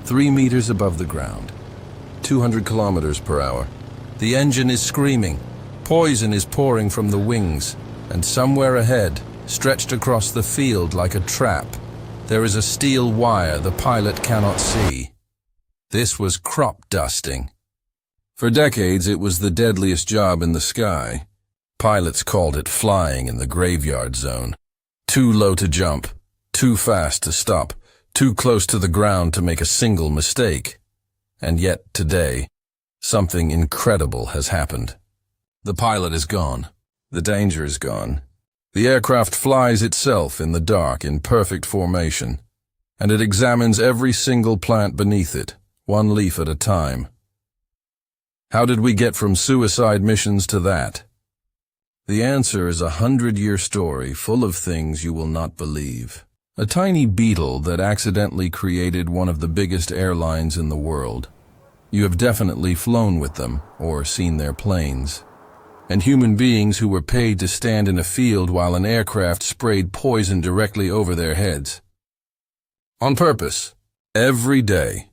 3 meters above the ground, 200 kilometers per hour. The engine is screaming. Poison is pouring from the wings, and somewhere ahead, stretched across the field like a trap, there is a steel wire the pilot cannot see. This was crop dusting. For decades, it was the deadliest job in the sky. Pilots called it flying in the graveyard zone. Too low to jump, too fast to stop, too close to the ground to make a single mistake. And yet, today, something incredible has happened. The pilot is gone. The danger is gone. The aircraft flies itself in the dark in perfect formation, and it examines every single plant beneath it, one leaf at a time. How did we get from suicide missions to that? The answer is a 100-year story full of things you will not believe. A tiny beetle that accidentally created one of the biggest airlines in the world. You have definitely flown with them or seen their planes. And human beings who were paid to stand in a field while an aircraft sprayed poison directly over their heads. On purpose, every day.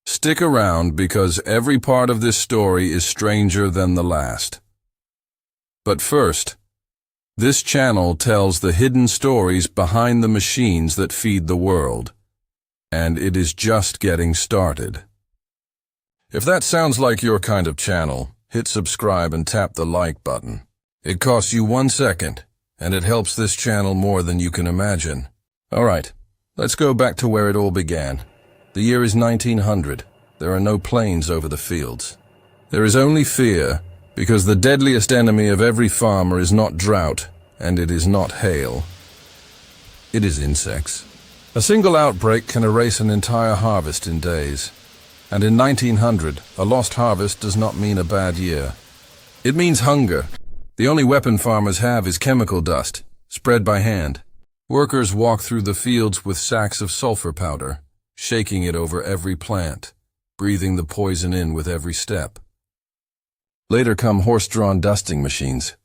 Stick around because every part of this story is stranger than the last. But first, this channel tells the hidden stories behind the machines that feed the world. And it is just getting started. If that sounds like your kind of channel, hit subscribe and tap the like button. It costs you 1 second, and it helps this channel more than you can imagine. Alright, let's go back to where it all began. The year is 1900. There are no planes over the fields. There is only fear, because the deadliest enemy of every farmer is not drought, and it is not hail. It is insects. A single outbreak can erase an entire harvest in days. And in 1900, a lost harvest does not mean a bad year. It means hunger. The only weapon farmers have is chemical dust, spread by hand. Workers walk through the fields with sacks of sulfur powder, shaking it over every plant, breathing the poison in with every step. Later come horse-drawn dusting machines.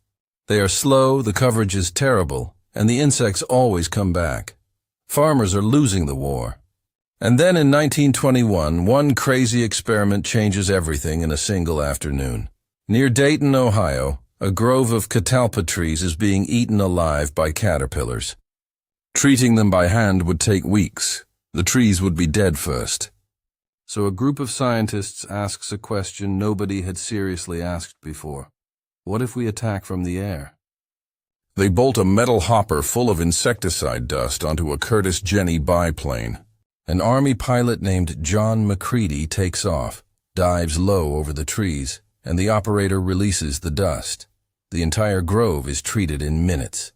They are slow, the coverage is terrible, and the insects always come back. Farmers are losing the war. And then in 1921, one crazy experiment changes everything in a single afternoon. Near Dayton, Ohio, a grove of catalpa trees is being eaten alive by caterpillars. Treating them by hand would take weeks. The trees would be dead first. So a group of scientists asks a question nobody had seriously asked before. What if we attack from the air? They bolt a metal hopper full of insecticide dust onto a Curtiss Jenny biplane. An Army pilot named John McCready takes off, dives low over the trees, and the operator releases the dust. The entire grove is treated in minutes.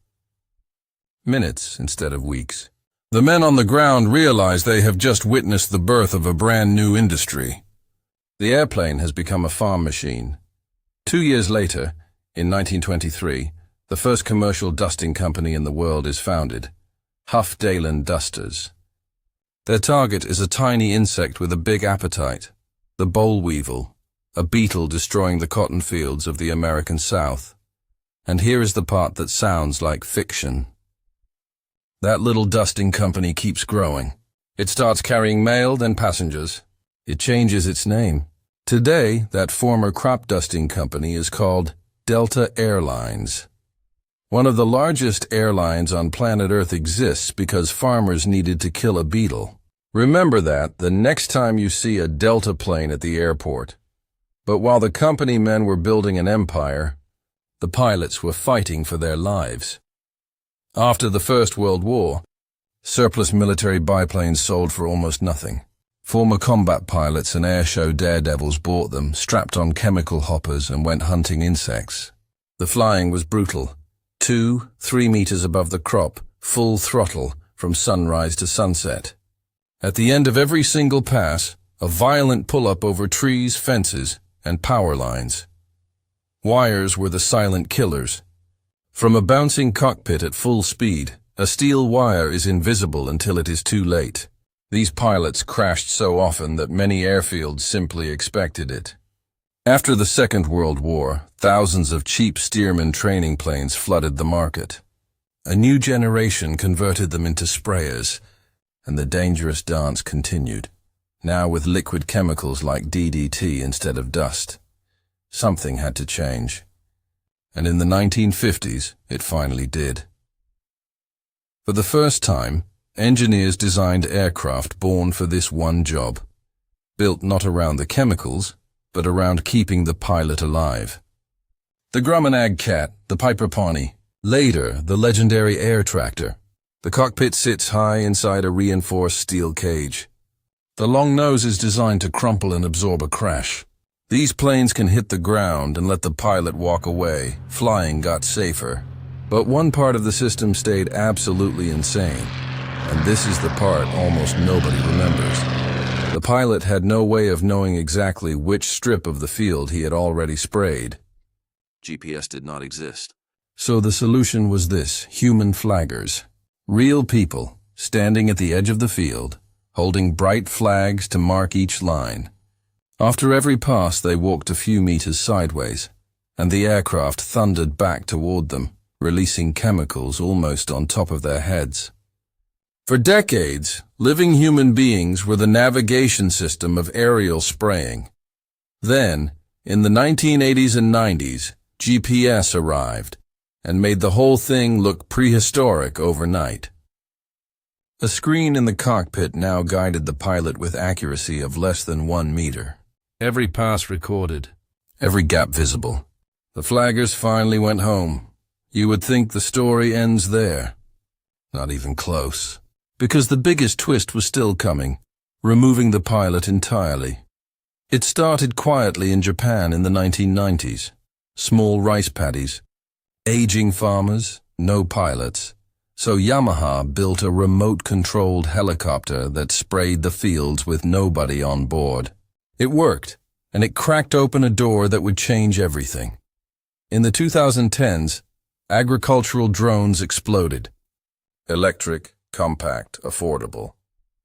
Minutes instead of weeks. The men on the ground realize they have just witnessed the birth of a brand new industry. The airplane has become a farm machine. 2 years later, in 1923, the first commercial dusting company in the world is founded, Huff Dalen Dusters. Their target is a tiny insect with a big appetite, the boll weevil, a beetle destroying the cotton fields of the American South. And here is the part that sounds like fiction. That little dusting company keeps growing. It starts carrying mail, then passengers. It changes its name. Today, that former crop dusting company is called Delta Airlines. One of the largest airlines on planet Earth exists because farmers needed to kill a beetle. Remember that the next time you see a Delta plane at the airport. But while the company men were building an empire, the pilots were fighting for their lives. After the First World War, surplus military biplanes sold for almost nothing. Former combat pilots and airshow daredevils bought them, strapped on chemical hoppers, and went hunting insects. The flying was brutal. 2-3 meters above the crop, full throttle, from sunrise to sunset. At the end of every single pass, a violent pull-up over trees, fences, and power lines. Wires were the silent killers. From a bouncing cockpit at full speed, a steel wire is invisible until it is too late. These pilots crashed so often that many airfields simply expected it. After the Second World War, thousands of cheap Stearman training planes flooded the market. A new generation converted them into sprayers, and the dangerous dance continued. now with liquid chemicals like DDT instead of dust. Something had to change. And in the 1950s, it finally did. For the first time, engineers designed aircraft born for this one job, built not around the chemicals, but around keeping the pilot alive. The Grumman Cat, the Piper Pawnee, later the legendary air tractor. The cockpit sits high inside a reinforced steel cage. The long nose is designed to crumple and absorb a crash. These planes can hit the ground and let the pilot walk away. Flying got safer. But one part of the system stayed absolutely insane. And this is the part almost nobody remembers. The pilot had no way of knowing exactly which strip of the field he had already sprayed. GPS did not exist. So the solution was this: human flaggers. Real people, standing at the edge of the field, holding bright flags to mark each line. After every pass, they walked a few meters sideways, and the aircraft thundered back toward them, releasing chemicals almost on top of their heads. For decades, living human beings were the navigation system of aerial spraying. Then, in the 1980s and 90s, GPS arrived and made the whole thing look prehistoric overnight. A screen in the cockpit now guided the pilot with accuracy of less than 1 meter. Every pass recorded, every gap visible. The flaggers finally went home. You would think the story ends there. Not even close. Because the biggest twist was still coming, removing the pilot entirely. It started quietly in Japan in the 1990s. Small rice paddies, aging farmers, no pilots. So Yamaha built a remote-controlled helicopter that sprayed the fields with nobody on board. It worked, and it cracked open a door that would change everything. In the 2010s, agricultural drones exploded. Electric, compact, affordable.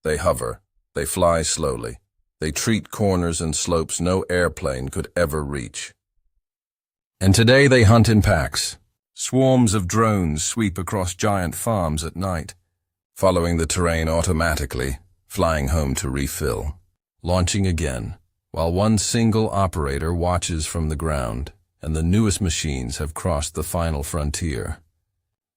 They hover, they fly slowly. They treat corners and slopes no airplane could ever reach. And today they hunt in packs. Swarms of drones sweep across giant farms at night, following the terrain automatically, flying home to refill, launching again, while one single operator watches from the ground, and the newest machines have crossed the final frontier.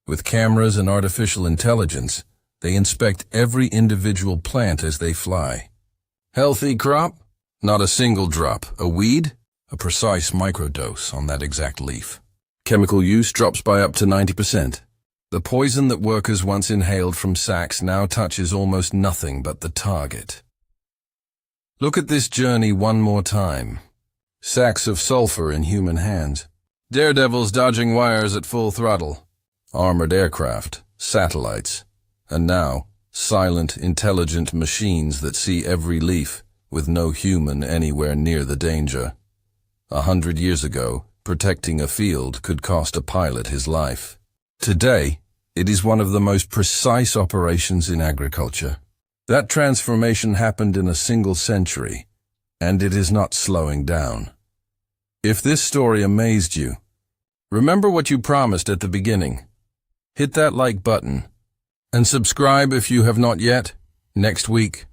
With cameras and artificial intelligence, they inspect every individual plant as they fly. Healthy crop? Not a single drop. A weed? A precise microdose on that exact leaf. Chemical use drops by up to 90%. The poison that workers once inhaled from sacks now touches almost nothing but the target. Look at this journey one more time. Sacks of sulfur in human hands. Daredevils dodging wires at full throttle. Armored aircraft, satellites, and now silent, intelligent machines that see every leaf with no human anywhere near the danger. 100 years ago, protecting a field could cost a pilot his life. Today, it is one of the most precise operations in agriculture. That transformation happened in a single century, and it is not slowing down. If this story amazed you, remember what you promised at the beginning. Hit that like button, and subscribe if you have not yet. Next week,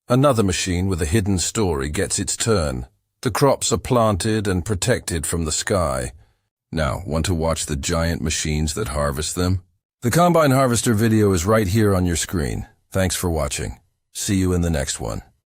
another machine with a hidden story gets its turn. The crops are planted and protected from the sky. Now, want to watch the giant machines that harvest them? The Combine Harvester video is right here on your screen. Thanks for watching. See you in the next one.